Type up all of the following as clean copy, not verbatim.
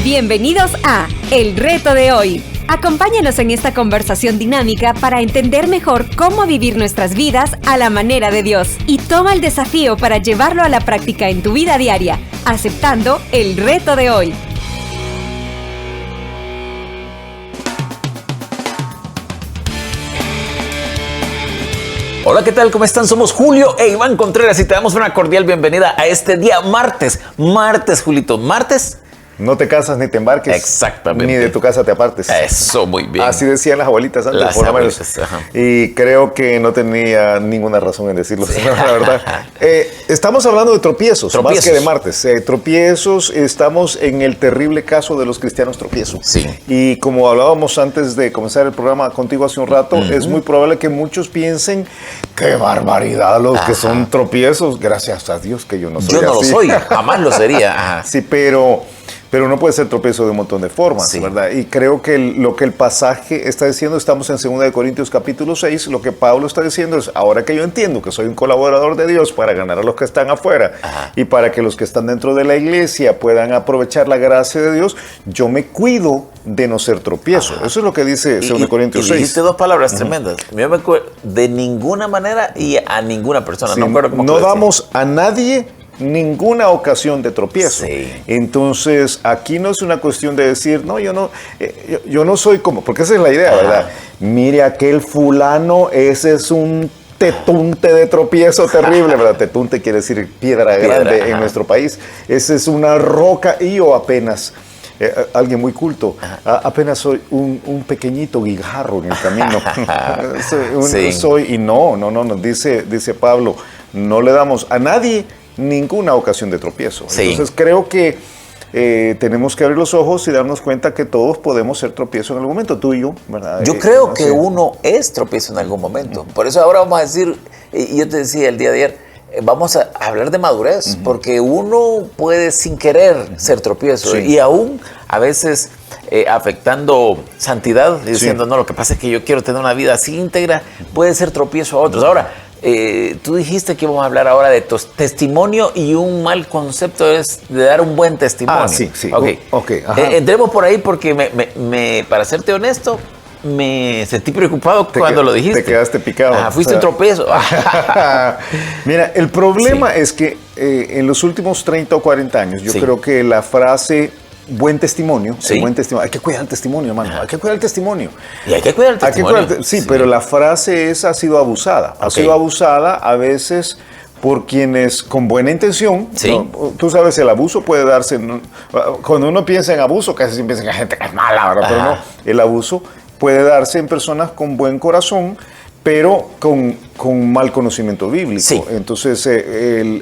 Bienvenidos a El Reto de Hoy. Acompáñanos en esta conversación dinámica para entender mejor cómo vivir nuestras vidas a la manera de Dios. Y toma el desafío para llevarlo a la práctica en tu vida diaria, aceptando el reto de hoy. Hola, ¿qué tal? ¿Cómo están? Somos Julio e Iván Contreras y te damos una cordial bienvenida a este día martes. Martes, Julito. ¿Martes? No te casas ni te embarques. Exactamente. Ni de tu casa te apartes. Eso, muy bien. Así decían las abuelitas antes. Las abuelitas, ajá. Y creo que no tenía ninguna razón en decirlo, sí. La verdad. Estamos hablando de tropiezos, más que de martes. Tropiezos, estamos en el terrible caso de los cristianos tropiezos. Sí. Y como hablábamos antes de comenzar el programa contigo hace un rato, es muy probable que muchos piensen, ¡qué barbaridad los que son tropiezos! Gracias a Dios que yo no soy así. Yo no lo soy, jamás lo sería. Ajá. Sí, pero no puede ser tropiezo de un montón de formas, sí, ¿verdad? Y creo que lo que el pasaje está diciendo, estamos en 2 Corintios capítulo 6, lo que Pablo está diciendo es, ahora que yo entiendo que soy un colaborador de Dios para ganar a los que están afuera, ajá, y para que los que están dentro de la iglesia puedan aprovechar la gracia de Dios, yo me cuido de no ser tropiezo. Ajá. Eso es lo que dice 2 Corintios 6. Dijiste dos palabras tremendas. Yo me acuerdo, de ninguna manera y a ninguna persona. Sí, no damos a nadie ninguna ocasión de tropiezo. Sí. Entonces, aquí no es una cuestión de decir, no, yo no soy como, porque esa es la idea, ¿verdad? Mire, aquel fulano, ese es un tetunte de tropiezo terrible, ¿verdad? Tetunte quiere decir piedra grande en nuestro país. Ese es una roca y yo apenas... alguien muy culto, apenas soy un pequeñito guijarro en el camino. Sí. Y no, dice Pablo, no le damos a nadie ninguna ocasión de tropiezo. Sí. Entonces creo que tenemos que abrir los ojos y darnos cuenta que todos podemos ser tropiezo en algún momento, tú y yo, ¿verdad? Yo creo que uno es tropiezo en algún momento. Por eso ahora vamos a decir, y yo te decía el día de ayer, vamos a hablar de madurez, porque uno puede sin querer ser tropiezo, y aún a veces afectando santidad, diciendo, no, lo que pasa es que yo quiero tener una vida así íntegra, puede ser tropiezo a otros. Ahora, tú dijiste que íbamos a hablar ahora de testimonio, y un mal concepto es de dar un buen testimonio. Sí. Okay. Entremos por ahí porque para serte honesto, me sentí preocupado cuando lo dijiste. Te quedaste picado. Fuiste un tropiezo. Mira, el problema es que en los últimos 30 o 40 años, yo creo que la frase buen testimonio, hay que cuidar el testimonio, hermano, hay que cuidar el testimonio. Y hay que cuidar el testimonio. Sí, pero la frase esa ha sido abusada. Ha sido abusada a veces por quienes con buena intención, ¿no? Tú sabes, el abuso puede darse, ¿no? Cuando uno piensa en abuso, casi siempre piensa en gente que es mala, ¿verdad? Pero no, el abuso puede darse en personas con buen corazón, pero con mal conocimiento bíblico. Sí. Entonces,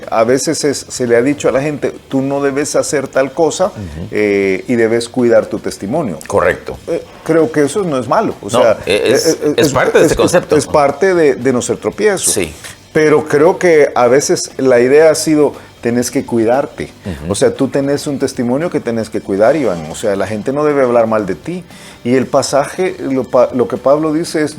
a veces se le ha dicho a la gente, tú no debes hacer tal cosa y debes cuidar tu testimonio. Correcto. Creo que eso no es malo. O sea, es parte de ese concepto. Es parte de no ser tropiezo. Sí. Pero creo que a veces la idea ha sido, tenés que cuidarte. O sea, tú tenés un testimonio que tenés que cuidar, Iván. O sea, la gente no debe hablar mal de ti. Y el pasaje, lo que Pablo dice es,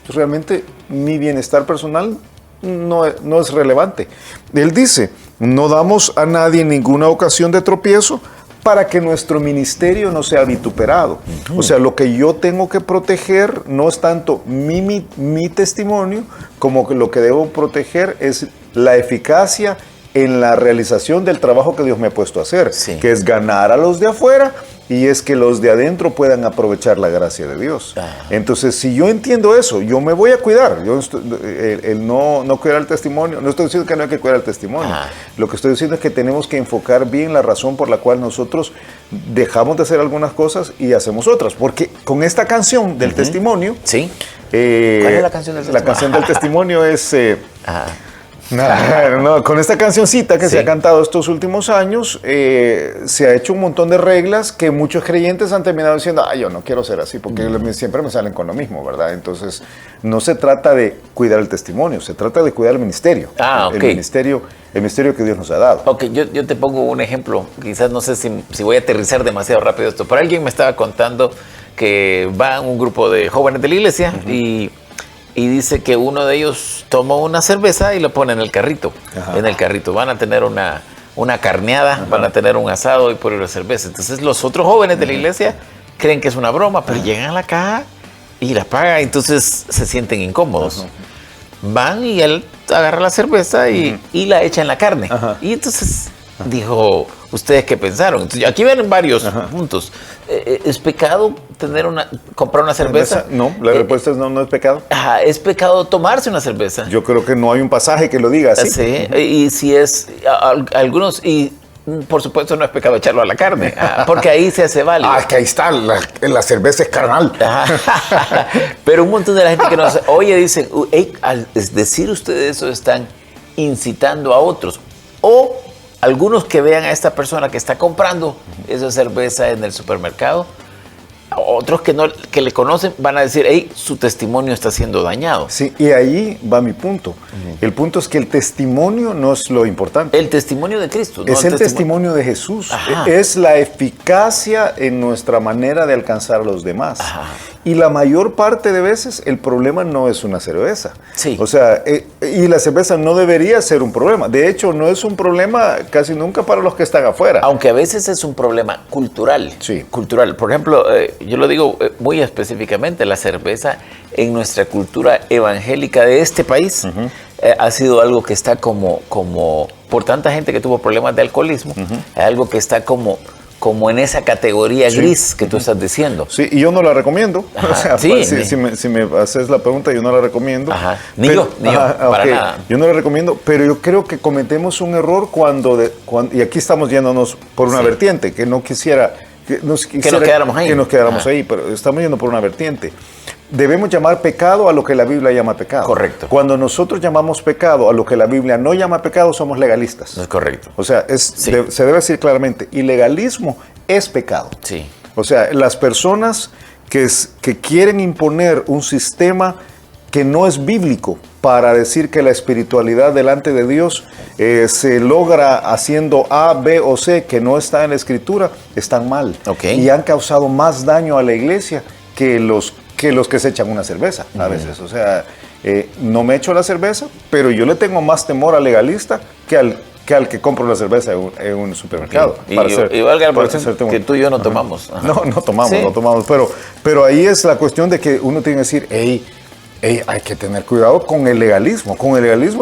realmente mi bienestar personal no es relevante. Él dice, no damos a nadie ninguna ocasión de tropiezo para que nuestro ministerio no sea vituperado. O sea, lo que yo tengo que proteger no es tanto mi testimonio, como que lo que debo proteger es la eficacia en la realización del trabajo que Dios me ha puesto a hacer, que es ganar a los de afuera y es que los de adentro puedan aprovechar la gracia de Dios. Entonces, si yo entiendo eso, yo me voy a cuidar. El no cuidar el testimonio, no estoy diciendo que no hay que cuidar el testimonio. Lo que estoy diciendo es que tenemos que enfocar bien la razón por la cual nosotros dejamos de hacer algunas cosas y hacemos otras. Porque con esta canción del testimonio... ¿Sí? ¿Cuál es la canción del testimonio? La canción del testimonio es... No, con esta cancioncita que se ha cantado estos últimos años, se ha hecho un montón de reglas que muchos creyentes han terminado diciendo, yo no quiero ser así, porque siempre me salen con lo mismo, ¿verdad? Entonces, no se trata de cuidar el testimonio, se trata de cuidar el ministerio. El ministerio que Dios nos ha dado. Ok, yo te pongo un ejemplo, quizás no sé si voy a aterrizar demasiado rápido esto, pero alguien me estaba contando que va un grupo de jóvenes de la iglesia y dice que uno de ellos tomó una cerveza y lo pone en el carrito. En el carrito van a tener una una carneada, van a tener un asado y por la cerveza. Entonces los otros jóvenes de la iglesia creen que es una broma, pero llegan a la caja y la pagan, entonces se sienten incómodos. Van y él agarra la cerveza y la echa en la carne. Y entonces dijo, ¿ustedes qué pensaron? Entonces, aquí ven varios puntos. ¿Es pecado comprar una cerveza? No, la respuesta es no es pecado. ¿Es pecado tomarse una cerveza? Yo creo que no hay un pasaje que lo diga así. Sí, y si es algunos... Por supuesto no es pecado echarlo a la carne, porque ahí se hace válido. Es que ahí está, la cerveza es carnal. Pero un montón de la gente que nos oye dicen, al decir ustedes eso están incitando a otros. O algunos que vean a esta persona que está comprando esa cerveza en el supermercado, otros que le conocen van a decir, hey, su testimonio está siendo dañado. Sí, y ahí va mi punto. El punto es que el testimonio no es lo importante. El testimonio de Cristo. Es el testimonio de Jesús. Es la eficacia en nuestra manera de alcanzar a los demás. Y la mayor parte de veces el problema no es una cerveza. Sí. O sea, y la cerveza no debería ser un problema. De hecho, no es un problema casi nunca para los que están afuera. Aunque a veces es un problema cultural. Sí. Cultural. Por ejemplo, yo lo digo muy específicamente, la cerveza en nuestra cultura evangélica de este país ha sido algo que está como por tanta gente que tuvo problemas de alcoholismo, algo que está como en esa categoría gris que tú estás diciendo. Sí, y yo no la recomiendo. O sea, sí, si me haces la pregunta, yo no la recomiendo. Ni yo, para nada. Yo no la recomiendo, pero yo creo que cometemos un error cuando y aquí estamos yéndonos por una vertiente, que no quisiera... Que nos quedáramos ahí. Que nos quedáramos ahí, pero estamos yendo por una vertiente. Debemos llamar pecado a lo que la Biblia llama pecado. Correcto. Cuando nosotros llamamos pecado a lo que la Biblia no llama pecado, somos legalistas. Es correcto. O sea, se debe decir claramente, ilegalismo es pecado. Sí. O sea, las personas que quieren imponer un sistema que no es bíblico para decir que la espiritualidad delante de Dios se logra haciendo A, B o C, que no está en la Escritura, están mal. Y han causado más daño a la iglesia que los que se echan una cerveza a veces. O sea, no me echo la cerveza, pero yo le tengo más temor al legalista que al que compra una cerveza en un supermercado. Y valga que tú y yo no tomamos. No tomamos. Pero ahí es la cuestión de que uno tiene que decir, hay que tener cuidado con el legalismo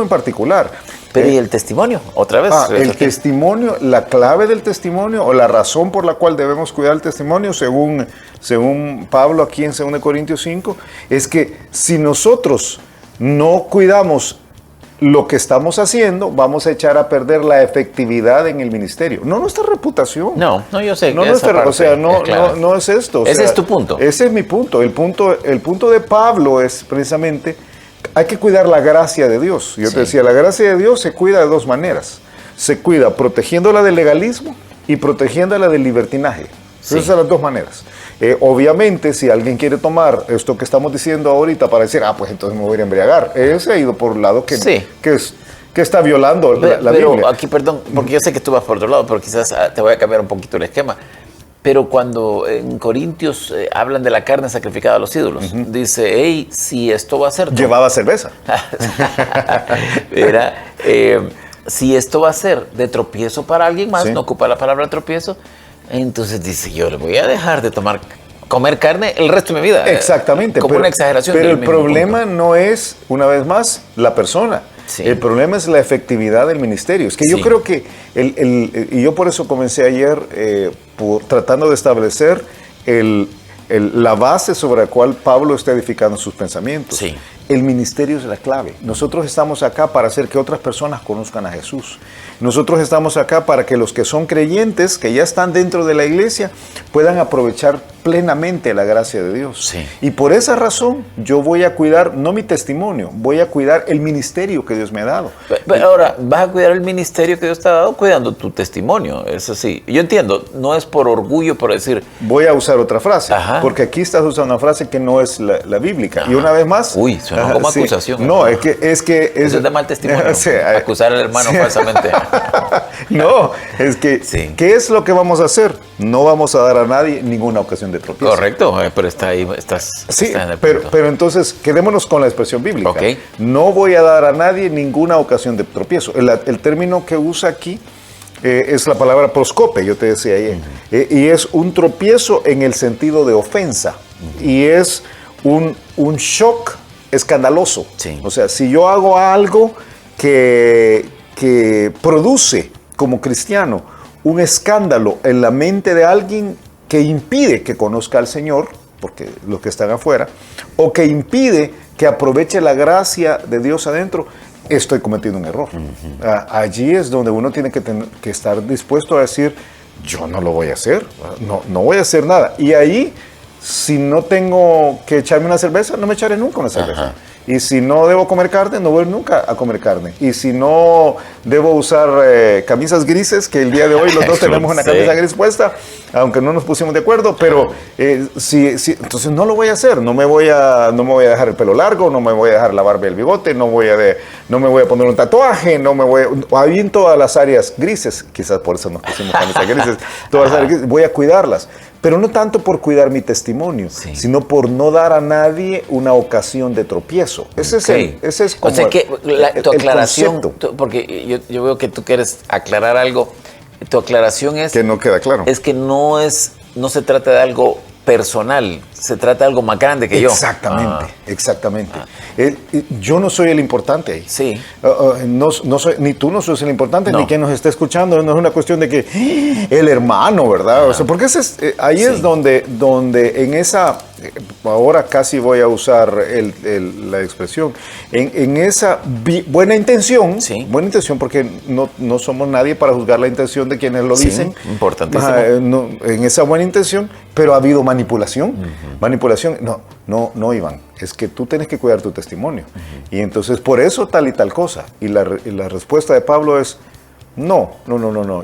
en particular. Pero ¿y el testimonio? Otra vez. El testimonio, la clave del testimonio o la razón por la cual debemos cuidar el testimonio, según Pablo aquí en 2 Corintios 5, es que si nosotros no cuidamos lo que estamos haciendo, vamos a echar a perder la efectividad en el ministerio. No nuestra reputación. No, yo sé. No es esto. Ese es tu punto. Ese es mi punto. El punto de Pablo es precisamente, hay que cuidar la gracia de Dios. Yo te decía, la gracia de Dios se cuida de dos maneras. Se cuida protegiéndola del legalismo y protegiéndola del libertinaje. Esas son las dos maneras. Obviamente, si alguien quiere tomar esto que estamos diciendo ahorita para decir, pues entonces me voy a ir a embriagar, se ha ido por un lado que está violando la Biblia. Pero aquí, perdón, porque yo sé que tú vas por otro lado, pero quizás te voy a cambiar un poquito el esquema. Pero cuando en Corintios hablan de la carne sacrificada a los ídolos, dice, si esto va a ser... Llevaba cerveza. Si esto va a ser de tropiezo para alguien más, no ocupa la palabra tropiezo, entonces dice, yo le voy a dejar de comer carne el resto de mi vida. Exactamente. Como una exageración. Pero el problema no es, una vez más, la persona. El problema es la efectividad del ministerio. Es que yo creo que, y yo por eso comencé ayer tratando de establecer la base sobre la cual Pablo está edificando sus pensamientos. El ministerio es la clave. Nosotros estamos acá para hacer que otras personas conozcan a Jesús. Nosotros estamos acá para que los que son creyentes, que ya están dentro de la iglesia, puedan aprovechar plenamente la gracia de Dios. Y por esa razón yo voy a cuidar, no mi testimonio, voy a cuidar el ministerio que Dios me ha dado. Pero ahora, vas a cuidar el ministerio que Dios te ha dado cuidando tu testimonio. Eso sí. Yo entiendo, no es por orgullo, por decir... Voy a usar otra frase, porque aquí estás usando una frase que no es la bíblica. Y una vez más... Uy, suena como acusación. No, es que... Eso es de mal testimonio. Acusar al hermano falsamente. No, es que... ¿Qué es lo que vamos a hacer? No vamos a dar a nadie ninguna ocasión de tropiezo. Correcto, pero está ahí, está en el punto. Pero entonces quedémonos con la expresión bíblica. No voy a dar a nadie ninguna ocasión de tropiezo. El término que usa aquí es la palabra proscope, yo te decía ayer. Y es un tropiezo en el sentido de ofensa. Y es un shock escandaloso. Sí. O sea, si yo hago algo que produce como cristiano un escándalo en la mente de alguien que impide que conozca al Señor, porque los que están afuera, o que impide que aproveche la gracia de Dios adentro, estoy cometiendo un error. Allí es donde uno tiene que estar dispuesto a decir, yo no lo voy a hacer, no voy a hacer nada. Y ahí, si no tengo que echarme una cerveza, no me echaré nunca una cerveza. Ajá. Y si no debo comer carne, no voy nunca a comer carne. Y si no debo usar camisas grises, que el día de hoy los dos tenemos una camisa gris puesta, aunque no nos pusimos de acuerdo, pero entonces no lo voy a hacer. No me voy a dejar el pelo largo, no me voy a dejar la barba y el bigote, no me voy a poner un tatuaje, ahí en todas las áreas grises, quizás por eso nos pusimos camisas grises, todas las áreas grises, voy a cuidarlas. Pero no tanto por cuidar mi testimonio, sino por no dar a nadie una ocasión de tropiezo. Ese es como o sea que tu aclaración, concepto. porque yo veo que tú quieres aclarar algo, tu aclaración es... Que no queda claro. Es que no se trata de algo personal, se trata de algo más grande que Exactamente, exactamente. Yo no soy el importante ahí. Sí. No soy, ni tú no sos el importante, ni quien nos está escuchando. No es una cuestión de que el hermano, ¿verdad? O sea, porque ahí es donde en esa, ahora casi voy a usar la expresión, en esa buena intención, porque no somos nadie para juzgar la intención de quienes lo dicen. Importantísimo. En esa buena intención, pero ha habido manipulación. Manipulación, no, Iván, es que tú tienes que cuidar tu testimonio. Y entonces, por eso tal y tal cosa. Y la respuesta de Pablo es, no,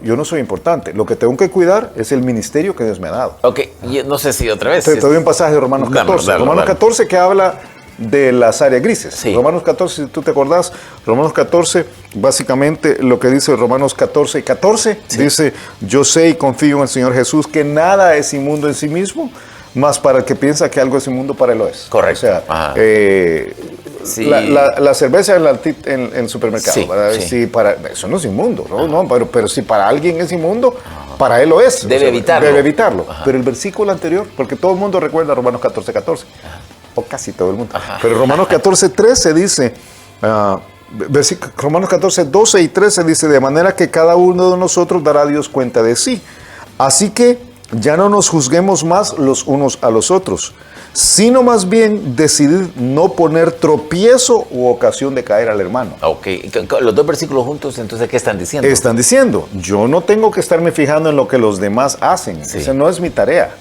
yo no soy importante. Lo que tengo que cuidar es el ministerio que Dios me ha dado. Ok, no sé si otra vez. Te doy un pasaje de Romanos 14. Romanos 14 que habla de las áreas grises. Sí. Romanos 14, si tú te acordás, Romanos 14, básicamente lo que dice Romanos 14, dice, yo sé y confío en el Señor Jesús que nada es inmundo en sí mismo, más para el que piensa que algo es inmundo, para él lo es. Correcto. O sea, la cerveza en el supermercado, ¿verdad? Eso no es inmundo, ¿no? Pero si para alguien es inmundo, para él lo es. Debe evitarlo. Pero el versículo anterior, porque todo el mundo recuerda Romanos 14. O casi todo el mundo. Pero Romanos 14:13 dice, Romanos 14:12 y 13 dice, de manera que cada uno de nosotros dará a Dios cuenta de sí. Así que ya no nos juzguemos más los unos a los otros, sino más bien decidir no poner tropiezo u ocasión de caer al hermano. Ok, los dos versículos juntos, entonces, ¿qué están diciendo? Están diciendo, yo no tengo que estarme fijando en lo que los demás hacen. Esa no es mi tarea.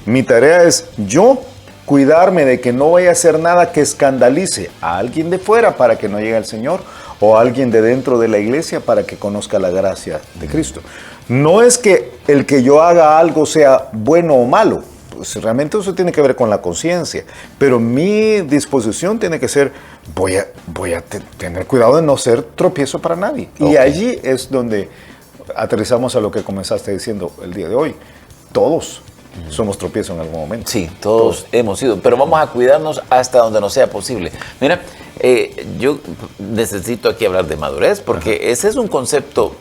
Mi tarea es yo cuidarme de que no vaya a hacer nada que escandalice a alguien de fuera para que no llegue al Señor, o a alguien de dentro de la iglesia para que conozca la gracia de Cristo. No es que el que yo haga algo sea bueno o malo, pues realmente eso tiene que ver con la conciencia, pero mi disposición tiene que ser, voy a tener cuidado de no ser tropiezo para nadie. Y allí es donde aterrizamos a lo que comenzaste diciendo el día de hoy. Todos somos tropiezos en algún momento. Sí, todos hemos sido, pero vamos a cuidarnos hasta donde nos sea posible. Mira, yo necesito aquí hablar de madurez, porque ese es un concepto.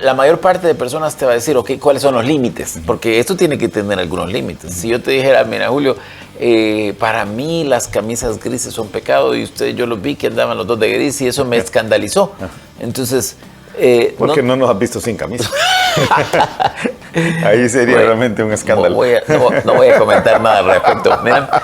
La mayor parte de personas te va a decir, ok, ¿cuáles son los límites? Porque esto tiene que tener algunos límites. Si yo te dijera, mira, Julio, para mí las camisas grises son pecado, y yo los vi que andaban los dos de gris y eso me escandalizó. Entonces... porque no nos has visto sin camisa. Ahí sería realmente un escándalo. No voy a comentar nada al respecto. Mira,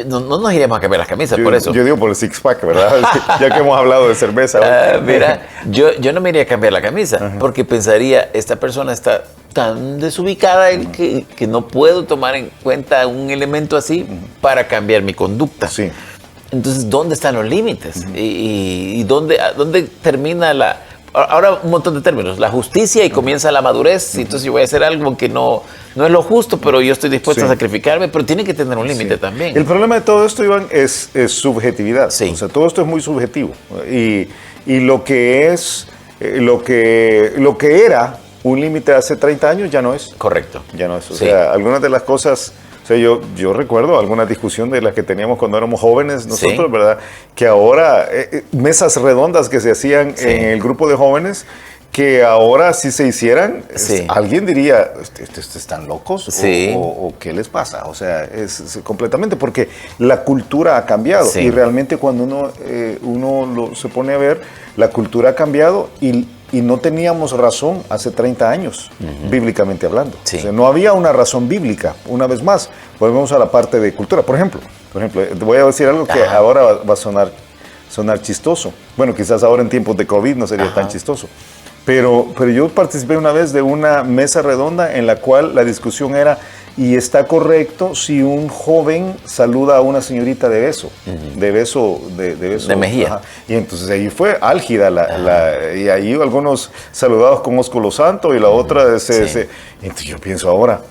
no nos iremos a cambiar las camisas por eso. Yo digo por el six-pack, ¿verdad? Ya que hemos hablado de cerveza. Mira, yo no me iría a cambiar la camisa, porque pensaría, esta persona está tan desubicada que no puedo tomar en cuenta un elemento así para cambiar mi conducta. Sí. Entonces, ¿dónde están los límites? ¿Y dónde termina la...? Ahora un montón de términos. La justicia y comienza la madurez. Entonces yo voy a hacer algo que no es lo justo, pero yo estoy dispuesto a sacrificarme, pero tiene que tener un límite también. El problema de todo esto, Iván, es subjetividad. Sí. O sea, todo esto es muy subjetivo. Y lo que es, lo que era un límite hace 30 años ya no es. Correcto. Ya no es. O sea, algunas de las cosas... O sea, yo recuerdo alguna discusión de las que teníamos cuando éramos jóvenes nosotros, ¿verdad? Que ahora, mesas redondas que se hacían en el grupo de jóvenes, que ahora si se hicieran, Sí. alguien diría, ¿están locos? Sí. ¿O qué les pasa? O sea, es completamente, porque la cultura ha cambiado. Sí. Y realmente cuando uno se pone a ver, la cultura ha cambiado y no teníamos razón hace 30 años, bíblicamente hablando. Sí. O sea, no había una razón bíblica. Una vez más, volvemos a la parte de cultura. Por ejemplo, te voy a decir algo que ahora va a sonar chistoso. Bueno, quizás ahora en tiempos de COVID no sería tan chistoso. Pero yo participé una vez de una mesa redonda en la cual la discusión era, ¿y está correcto si un joven saluda a una señorita de beso? De beso. De mejilla. Ajá. Y entonces ahí fue álgida y ahí algunos saludados con ósculo santo y la otra entonces yo pienso ahora,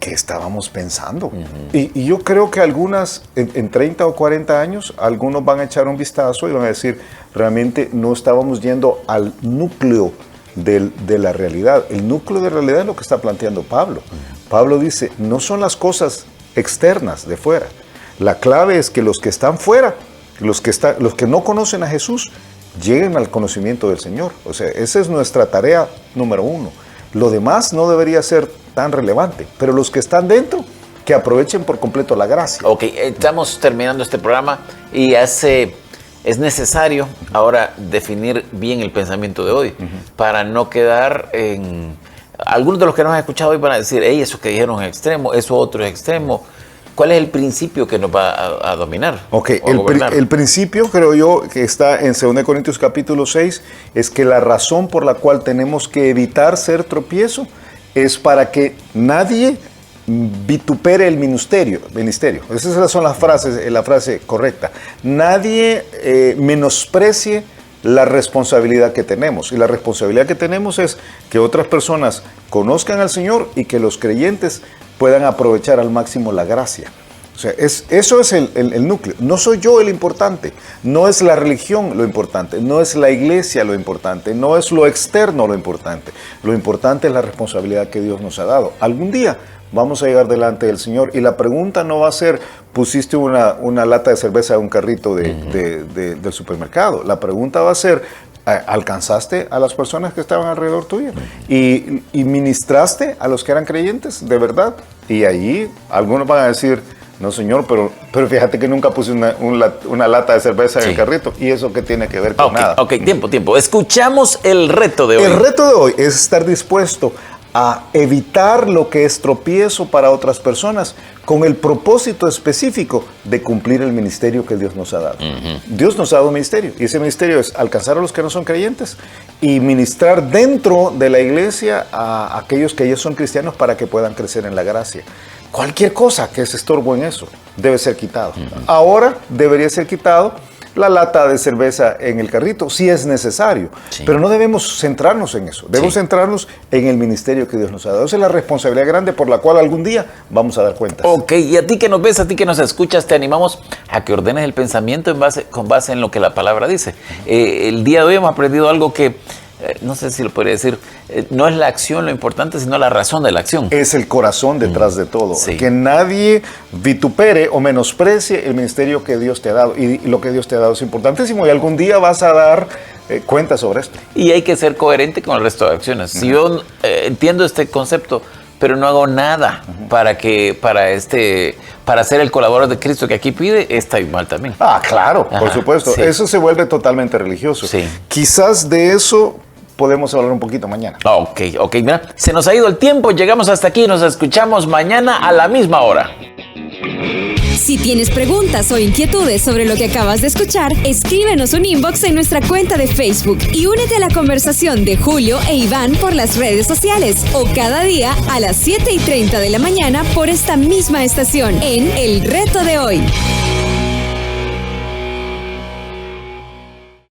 ¿qué estábamos pensando? Y yo creo que algunas, en 30 o 40 años, algunos van a echar un vistazo y van a decir, realmente no estábamos yendo al núcleo de la realidad. El núcleo de realidad es lo que está planteando Pablo. Pablo dice, no son las cosas externas de fuera. La clave es que los que están fuera, los que no conocen a Jesús, lleguen al conocimiento del Señor. O sea, esa es nuestra tarea número 1. Lo demás no debería ser tan relevante, pero los que están dentro, que aprovechen por completo la gracia. Ok, estamos terminando este programa y es necesario ahora definir bien el pensamiento de hoy para no quedar en... Algunos de los que nos han escuchado hoy van a decir, hey, eso que dijeron es extremo, eso otro es extremo. ¿Cuál es el principio que nos va a dominar? Ok, el principio, creo yo, que está en 2 Corintios capítulo 6, es que la razón por la cual tenemos que evitar ser tropiezo es para que nadie vitupere el ministerio. Esas son las frases, la frase correcta. Nadie menosprecie la responsabilidad que tenemos. Y la responsabilidad que tenemos es que otras personas conozcan al Señor y que los creyentes puedan aprovechar al máximo la gracia. O sea, eso es el núcleo. No soy yo el importante, no es la religión lo importante, no es la iglesia lo importante, no es lo externo lo importante. Lo importante es la responsabilidad que Dios nos ha dado. Algún día vamos a llegar delante del Señor y la pregunta no va a ser, pusiste una lata de cerveza en un carrito del supermercado. La pregunta va a ser, ¿alcanzaste a las personas que estaban alrededor tuyo? ¿Y ministraste a los que eran creyentes de verdad? Y allí algunos van a decir, no señor, pero fíjate que nunca puse una lata de cerveza en el carrito. ¿Y eso qué tiene que ver con nada? Ok, tiempo. Escuchamos el reto de hoy. El reto de hoy es estar dispuesto a evitar lo que es tropiezo para otras personas con el propósito específico de cumplir el ministerio que Dios nos ha dado. Dios nos ha dado un ministerio y ese ministerio es alcanzar a los que no son creyentes y ministrar dentro de la iglesia a aquellos que ya son cristianos para que puedan crecer en la gracia. Cualquier cosa que es estorbo en eso debe ser quitado. Ahora debería ser quitado la lata de cerveza en el carrito, si es necesario. Sí. Pero no debemos centrarnos en eso. Debemos centrarnos en el ministerio que Dios nos ha dado. Esa es la responsabilidad grande por la cual algún día vamos a dar cuentas. Ok, y a ti que nos ves, a ti que nos escuchas, te animamos a que ordenes el pensamiento con base en lo que la palabra dice. El día de hoy hemos aprendido algo que, no sé si lo podría decir, no es la acción lo importante, sino la razón de la acción. Es el corazón detrás de todo. Sí. Que nadie vitupere o menosprecie el ministerio que Dios te ha dado. Y lo que Dios te ha dado es importantísimo. Y algún día vas a dar cuenta sobre esto. Y hay que ser coherente con el resto de acciones. Si yo entiendo este concepto, pero no hago nada para ser el colaborador de Cristo que aquí pide, está mal también. Ah, claro, por supuesto. Sí. Eso se vuelve totalmente religioso. Sí. Quizás de eso podemos hablar un poquito mañana. Ok. Mira, se nos ha ido el tiempo, llegamos hasta aquí, nos escuchamos mañana a la misma hora. Si tienes preguntas o inquietudes sobre lo que acabas de escuchar, escríbenos un inbox en nuestra cuenta de Facebook y únete a la conversación de Julio e Iván por las redes sociales o cada día a las 7:30 de la mañana por esta misma estación en El Reto de Hoy.